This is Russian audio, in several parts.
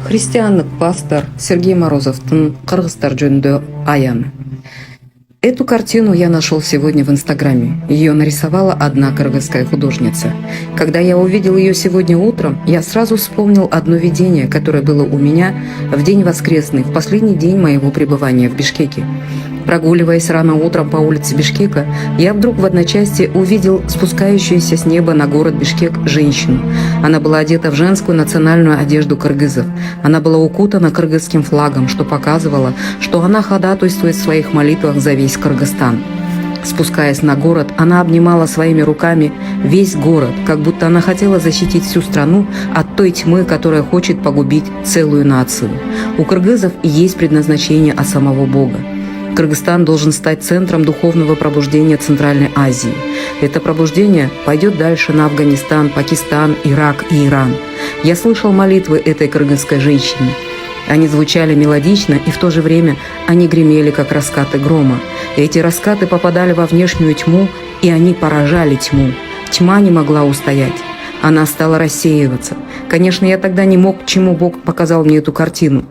Христианлык пастор Сергей Морозовтың «Кыргызстар жөнүндө аяны». Эту картину я нашел сегодня в Инстаграме. Ее нарисовала одна кыргызская художница. Когда я увидел ее сегодня утром, я сразу вспомнил одно видение, которое было у меня в день воскресный, в последний день моего пребывания в Бишкеке. Прогуливаясь рано утром по улице Бишкека, я вдруг в одночасье увидел спускающуюся с неба на город Бишкек женщину. Она была одета в женскую национальную одежду кыргызов. Она была укутана кыргызским флагом, что показывало, что она ходатайствует в своих молитвах за весь Кыргызстан. Спускаясь на город, она обнимала своими руками весь город, как будто она хотела защитить всю страну от той тьмы, которая хочет погубить целую нацию. У кыргызов и есть предназначение от самого Бога. Кыргызстан должен стать центром духовного пробуждения Центральной Азии. Это пробуждение пойдет дальше на Афганистан, Пакистан, Ирак и Иран. Я слышал молитвы этой кыргызской женщины. Они звучали мелодично, и в то же время они гремели, как раскаты грома. Эти раскаты попадали во внешнюю тьму, и они поражали тьму. Тьма не могла устоять. Она стала рассеиваться. Конечно, я тогда не мог, чему Бог показал мне эту картину.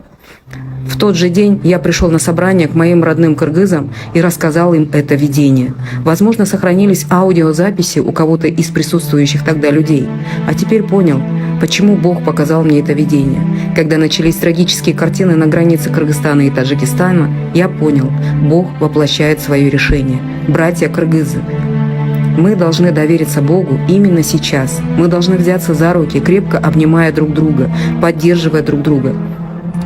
В тот же день я пришел на собрание к моим родным кыргызам и рассказал им это видение. Возможно, сохранились аудиозаписи у кого-то из присутствующих тогда людей. А теперь понял, почему Бог показал мне это видение. Когда начались трагические картины на границе Кыргызстана и Таджикистана, я понял, Бог воплощает свое решение. Братья кыргызы, мы должны довериться Богу именно сейчас. Мы должны взяться за руки, крепко обнимая друг друга, поддерживая друг друга.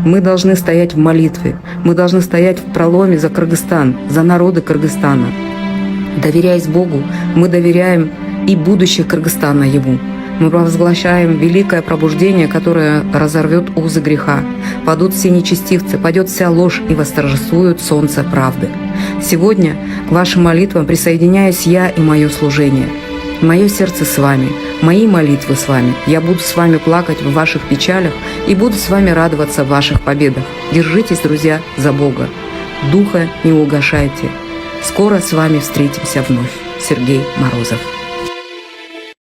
Мы должны стоять в молитве, мы должны стоять в проломе за Кыргызстан, за народы Кыргызстана. Доверяясь Богу, мы доверяем и будущее Кыргызстана Ему. Мы провозглашаем великое пробуждение, которое разорвет узы греха. Падут все нечестивцы, падет вся ложь и восторжествует солнце правды. Сегодня к вашим молитвам присоединяюсь я и мое служение. Мое сердце с вами, мои молитвы с вами. Я буду с вами плакать в ваших печалях и буду с вами радоваться в ваших победах. Держитесь, друзья, за Бога. Духа не угашайте. Скоро с вами встретимся вновь. Сергей Морозов.